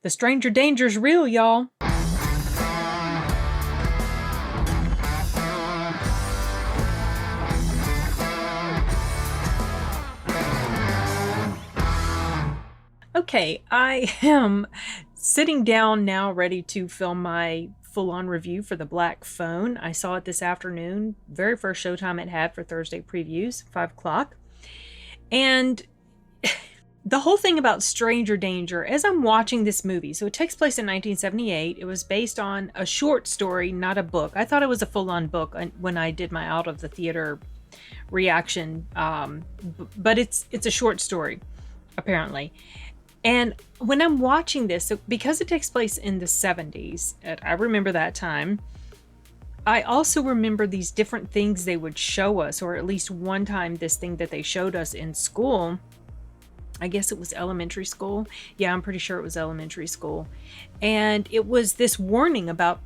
The stranger danger's real, y'all. Okay, I am sitting down now ready to film my full-on review for The Black Phone. I saw it this afternoon, very first showtime it had for Thursday previews, 5 o'clock. And the whole thing about stranger danger, as I'm watching this movie, so it takes place in 1978. It was based on a short story, not a book. I thought it was a full-on book when I did my out of the theater reaction, but it's a short story, apparently. And when I'm watching this, so because it takes place in the 70s, I remember that time, I also remember these different things they would show us, or at least one time this thing that they showed us in school. I guess it was elementary school. Yeah, I'm pretty sure it was elementary school. And it was this warning about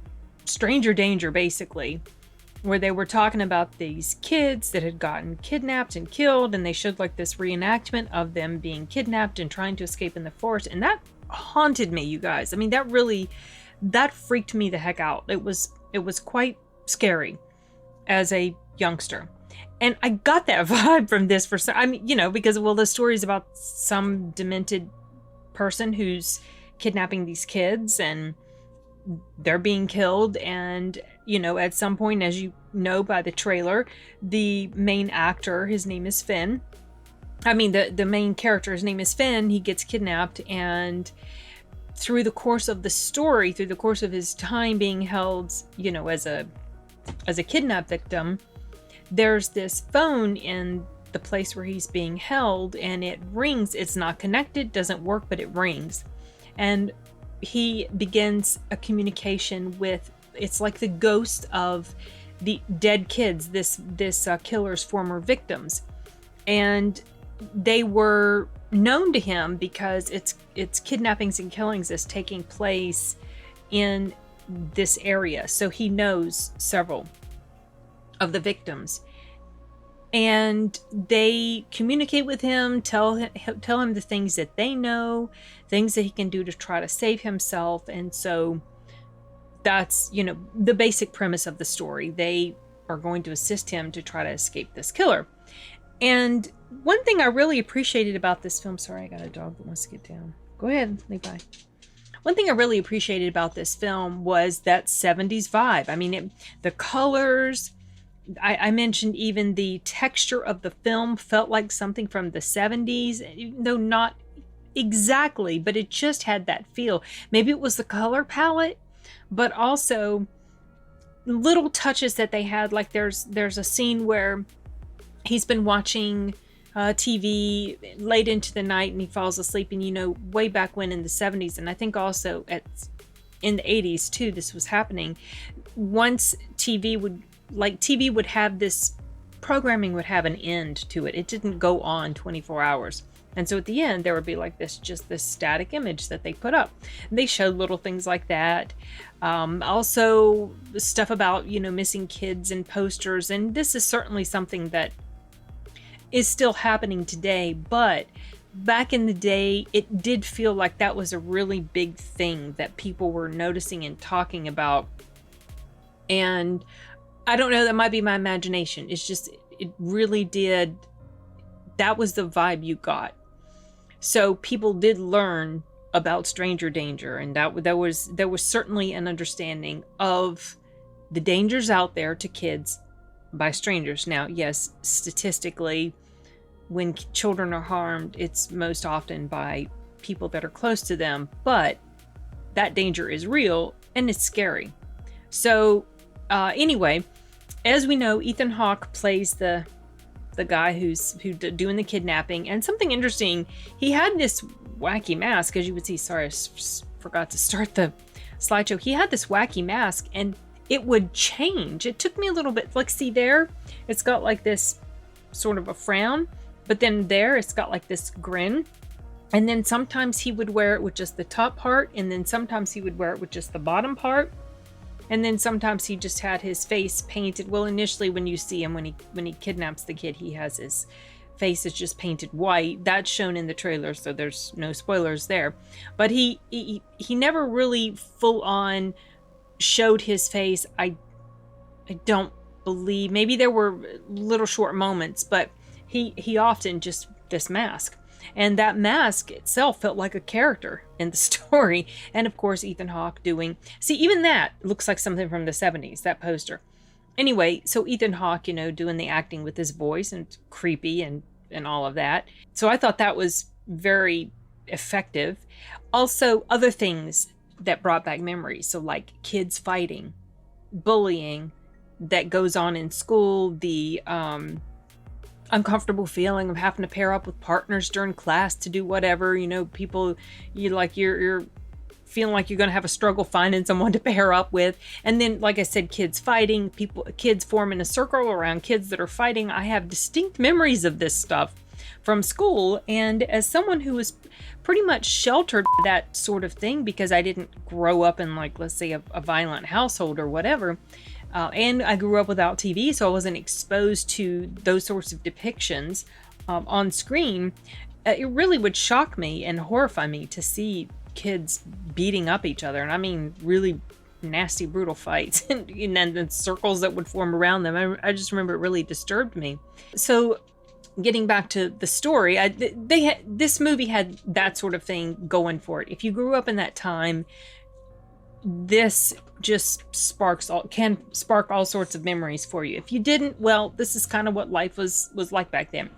stranger danger, basically, where they were talking about these kids that had gotten kidnapped and killed, and they showed like this reenactment of them being kidnapped and trying to escape in the forest. And that haunted me, you guys. I mean, that freaked me the heck out. It was quite scary as a youngster. And I got that vibe from this because, well, the story is about some demented person who's kidnapping these kids and they're being killed. And, at some point, as you know by the trailer, the main actor, his name is Finn. The main character, his name is Finn. He gets kidnapped, and through the course of the story, through the course of his time being held, as a kidnap victim, there's this phone in the place where he's being held, and it rings. It's not connected, doesn't work, but it rings. And he begins a communication with, it's like the ghost of the dead kids, this killer's former victims. And they were known to him because it's kidnappings and killings that's taking place in this area. So he knows several of the victims, and they communicate with him, tell him the things that they know, things that he can do to try to save himself. And so that's, the basic premise of the story. They are going to assist him to try to escape this killer. And one thing I really appreciated about this film, sorry, I got a dog that wants to get down. Go ahead, Levi. One thing I really appreciated about this film was that 70s vibe. The colors, I mentioned even the texture of the film felt like something from the 70s, even though not exactly, but it just had that feel. Maybe it was the color palette, but also little touches that they had. Like there's a scene where he's been watching TV late into the night and he falls asleep, and way back when in the 70s, and I think also in the 80s too, this was happening. Once TV would have this programming would have an end to it. It didn't go on 24 hours. And so at the end, there would be like this static image that they put up. They showed little things like that. Also stuff about, missing kids and posters. And this is certainly something that is still happening today. But back in the day, it did feel like that was a really big thing that people were noticing and talking about. And I don't know, that might be my imagination. It's just, it really did. That was the vibe you got. So people did learn about stranger danger, and there was certainly an understanding of the dangers out there to kids by strangers. Now, yes, statistically, when children are harmed, it's most often by people that are close to them, but that danger is real and it's scary. So anyway, as we know, Ethan Hawke plays the guy who's doing the kidnapping. And something interesting, he had this wacky mask, as you would see. Sorry, I forgot to start the slideshow. He had this wacky mask, and it would change. It took me a little bit, like, see there, it's got like this sort of a frown, but then there it's got like this grin. And then sometimes he would wear it with just the top part, and then sometimes he would wear it with just the bottom part. And then sometimes he just had his face painted. Well, initially when you see him, when he kidnaps the kid, he has his face is just painted white. That's shown in the trailer, so there's no spoilers there. But he never really full on showed his face. I don't believe, maybe there were little short moments, but he often just this mask. And that mask itself felt like a character in the story. And of course, Ethan Hawke doing, see, even that looks like something from the 70s, that poster. Anyway, so Ethan Hawke, you know, doing the acting with his voice and creepy and all of that. So I thought that was very effective. Also, other things that brought back memories. So like kids fighting, bullying that goes on in school, the uncomfortable feeling of having to pair up with partners during class to do whatever, you know, people, you're feeling like you're going to have a struggle finding someone to pair up with. And then, like I said, kids fighting, kids forming a circle around kids that are fighting. I have distinct memories of this stuff from school. And as someone who was pretty much sheltered by that sort of thing, because I didn't grow up in, like, let's say a violent household or whatever, and I grew up without TV, so I wasn't exposed to those sorts of depictions on screen. It really would shock me and horrify me to see kids beating up each other. And I mean, really nasty, brutal fights and the circles that would form around them. I just remember it really disturbed me. So getting back to the story, this movie had that sort of thing going for it. If you grew up in that time, this just can spark all sorts of memories for you. If you didn't, well, this is kind of what life was like back then.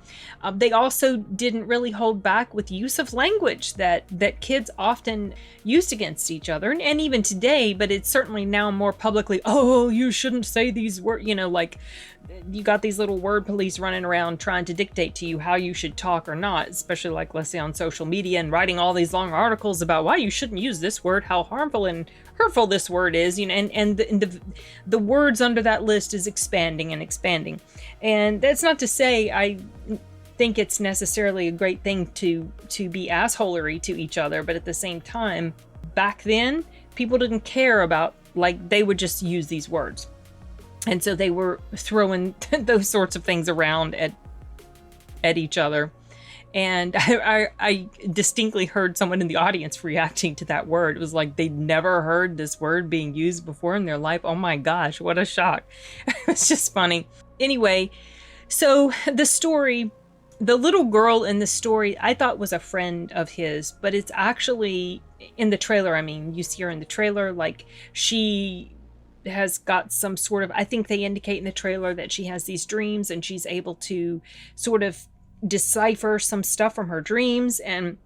They also didn't really hold back with use of language that kids often used against each other, and even today, but it's certainly now more publicly, oh, you shouldn't say these words, you know, like you got these little word police running around trying to dictate to you how you should talk or not, especially like, let's say, on social media, and writing all these long articles about why you shouldn't use this word, how harmful and hurtful this word is, you know, and the words under that list is expanding and expanding. And that's not to say I think it's necessarily a great thing to be assholery to each other, but at the same time, back then, people didn't care about, like, they would just use these words. And so they were throwing those sorts of things around at each other. And I distinctly heard someone in the audience reacting to that word. It was like they'd never heard this word being used before in their life. Oh my gosh, what a shock. It's just funny. Anyway, so the story, the little girl in the story, I thought was a friend of his, but it's actually in the trailer. I mean, you see her in the trailer, like she has got some sort of, I think they indicate in the trailer that she has these dreams and she's able to sort of decipher some stuff from her dreams, and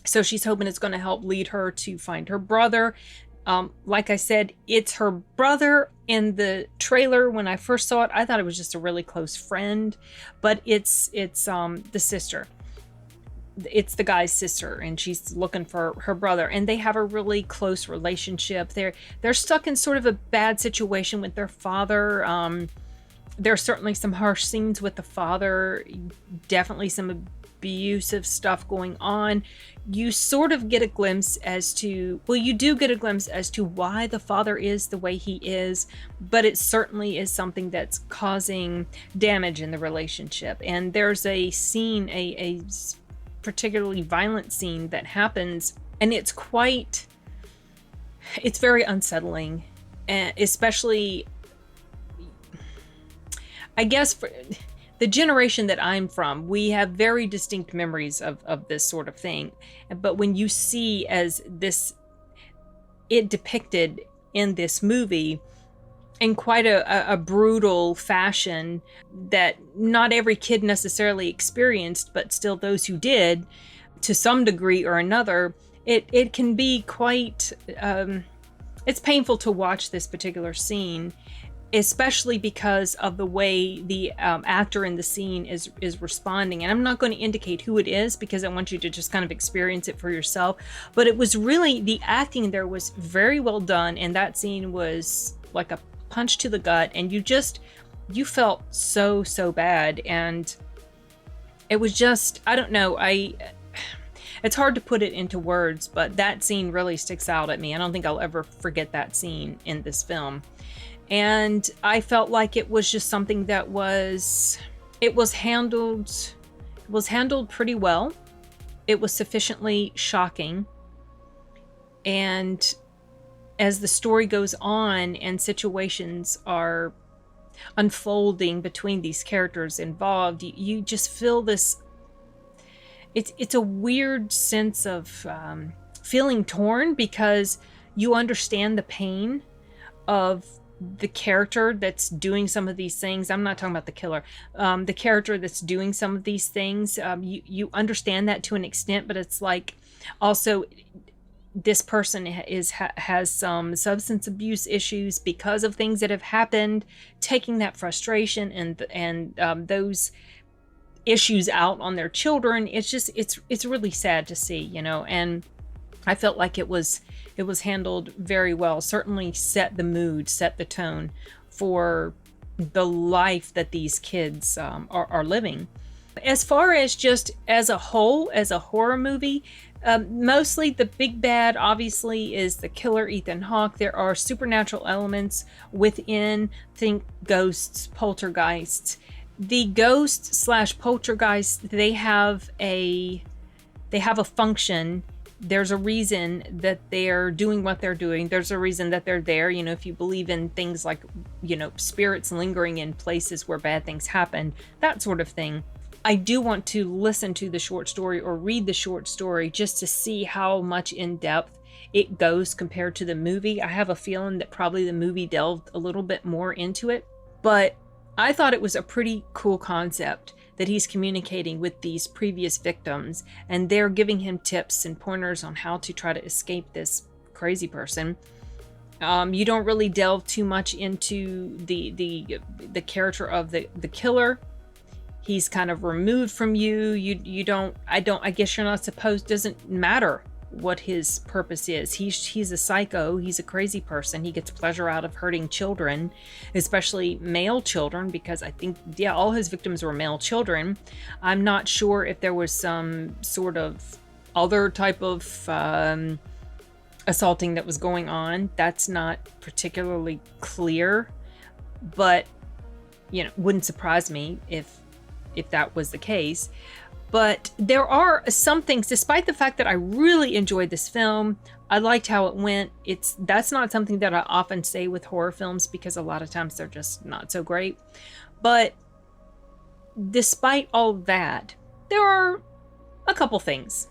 so she's hoping it's going to help lead her to find her brother. Like I said, it's her brother in the trailer. When I first saw it, I thought it was just a really close friend, but it's the sister. It's the guy's sister, and she's looking for her brother, and they have a really close relationship. They're stuck in sort of a bad situation with their father. There's certainly some harsh scenes with the father, definitely some abusive stuff going on. You sort of get a glimpse as to, well, you do get a glimpse as to why the father is the way he is, but it certainly is something that's causing damage in the relationship. And there's a scene, a particularly violent scene that happens, and it's very unsettling, and especially, I guess, for the generation that I'm from, we have very distinct memories of this sort of thing. But when you see it depicted in this movie in quite a brutal fashion that not every kid necessarily experienced, but still those who did, to some degree or another, it can be quite, it's painful to watch this particular scene, especially because of the way the actor in the scene is responding. And I'm not going to indicate who it is because I want you to just kind of experience it for yourself. But it was really, the acting there was very well done, and that scene was like a punch to the gut, and you felt so bad. And it was just, I don't know, it's hard to put it into words, but that scene really sticks out at me. I don't think I'll ever forget that scene in this film. And I felt like it was just something that it was handled was handled pretty well. It was sufficiently shocking. And as the story goes on and situations are unfolding between these characters involved, you just feel this, it's a weird sense of feeling torn, because you understand the pain of the character that's doing some of these things. I'm not talking about the killer. The character that's doing some of these things, you understand that to an extent, but it's like also this person has some substance abuse issues because of things that have happened, taking that frustration and those issues out on their children. It's really sad to see, you know, and I felt like it was handled very well. Certainly set the mood, set the tone for the life that these kids are living. As far as just as a whole, as a horror movie, mostly the big bad obviously is the killer, Ethan Hawke. There are supernatural elements within, think ghosts, poltergeists. The ghost / poltergeist, they have a function. There's a reason that they're doing what they're doing. There's a reason that they're there. You know, if you believe in things like, you know, spirits lingering in places where bad things happen, that sort of thing. I do want to listen to the short story or read the short story just to see how much in depth it goes compared to the movie. I have a feeling that probably the movie delved a little bit more into it, but I thought it was a pretty cool concept that he's communicating with these previous victims, and they're giving him tips and pointers on how to try to escape this crazy person. You don't really delve too much into the character of the killer. He's kind of removed from you. I guess you're not supposed, doesn't matter what his purpose is. He's a psycho. He's a crazy person. He gets pleasure out of hurting children, especially male children, because I think, yeah, all his victims were male children. I'm not sure if there was some sort of other type of assaulting that was going on. That's not particularly clear, but, you know, wouldn't surprise me if that was the case. But there are some things, despite the fact that I really enjoyed this film, I liked how it went. That's not something that I often say with horror films, because a lot of times they're just not so great. But despite all that, there are a couple things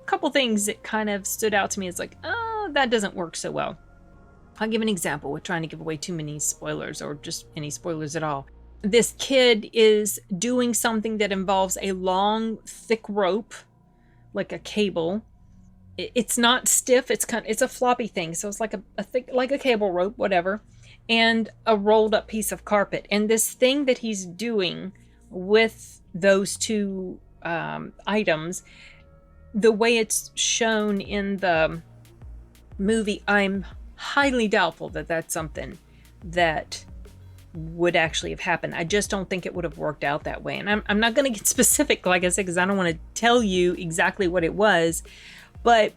that kind of stood out to me as like, oh, that doesn't work so well. I'll give an example with trying to give away too many spoilers, or just any spoilers at all. This kid is doing something that involves a long, thick rope, like a cable. It's not stiff. It's a floppy thing. So it's like a thick, like a cable rope, whatever, and a rolled up piece of carpet. And this thing that he's doing with those two items, the way it's shown in the movie, I'm highly doubtful that that's something that would actually have happened. I just don't think it would have worked out that way. And I'm not going to get specific, like I said, because I don't want to tell you exactly what it was. But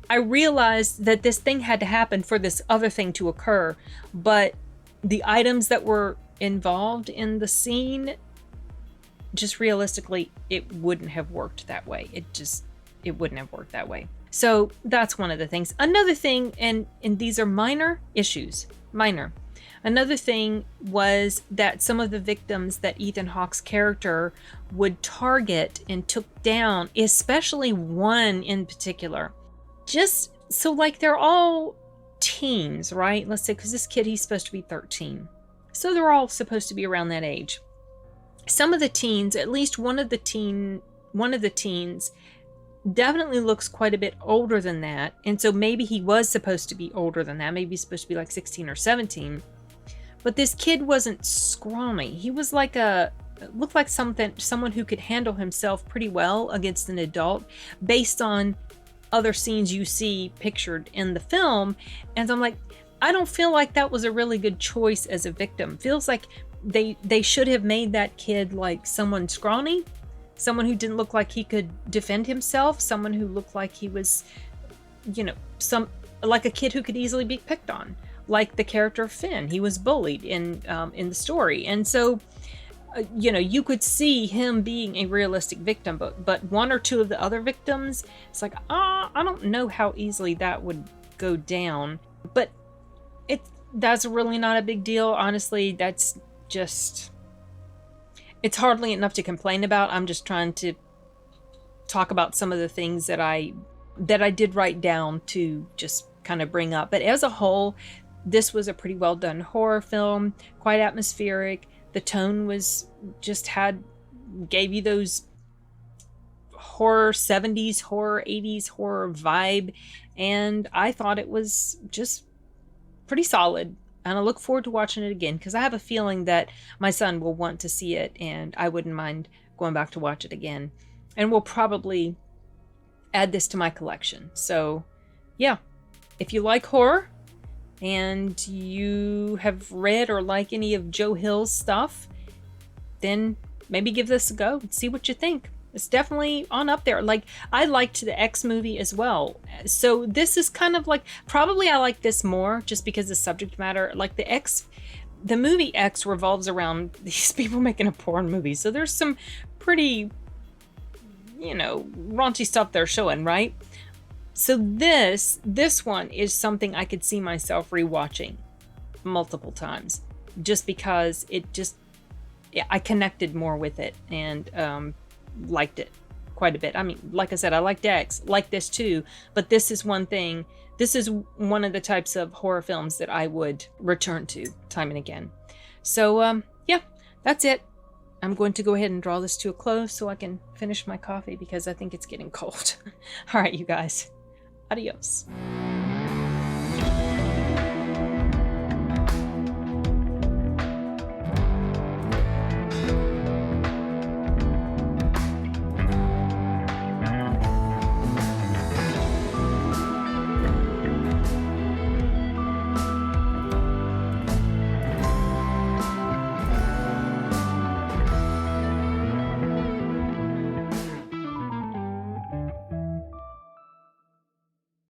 I realized that this thing had to happen for this other thing to occur. But the items that were involved in the scene, just realistically, it wouldn't have worked that way. It wouldn't have worked that way. So that's one of the things. Another thing, and these are minor issues, minor. Another thing was that some of the victims that Ethan Hawke's character would target and took down, especially one in particular, just so like they're all teens, right? Let's say, because this kid, he's supposed to be 13. So they're all supposed to be around that age. Some of the teens, at least one of the teens definitely looks quite a bit older than that. And so maybe he was supposed to be older than that. Maybe he's supposed to be like 16 or 17. But this kid wasn't scrawny. He was like looked like someone who could handle himself pretty well against an adult based on other scenes you see pictured in the film. And so I'm like, I don't feel like that was a really good choice as a victim. Feels like they should have made that kid like someone scrawny, someone who didn't look like he could defend himself, someone who looked like he was, you know, like a kid who could easily be picked on. Like the character Finn, he was bullied in the story. And so you know, you could see him being a realistic victim, but one or two of the other victims, it's like, I don't know how easily that would go down. But that's really not a big deal. Honestly, that's just, it's hardly enough to complain about. I'm just trying to talk about some of the things that I did write down to just kind of bring up. But as a whole, this was a pretty well done horror film, quite atmospheric. The tone was just gave you those horror 70s, horror 80s, horror vibe. And I thought it was just pretty solid. And I look forward to watching it again because I have a feeling that my son will want to see it and I wouldn't mind going back to watch it again. And we'll probably add this to my collection. So yeah, if you like horror, and you have read or like any of Joe Hill's stuff, then maybe give this a go and see what you think. It's definitely on up there. Like, I liked the X movie as well. So this is kind of like, probably I like this more just because the subject matter, like the movie X revolves around these people making a porn movie. So there's some pretty, you know, raunchy stuff they're showing, right? So this one is something I could see myself rewatching multiple times, just because I connected more with it and liked it quite a bit. I mean, like I said, I liked X, like this too, but this is one of the types of horror films that I would return to time and again. So yeah, that's it. I'm going to go ahead and draw this to a close so I can finish my coffee because I think it's getting cold. All right, you guys. Adios.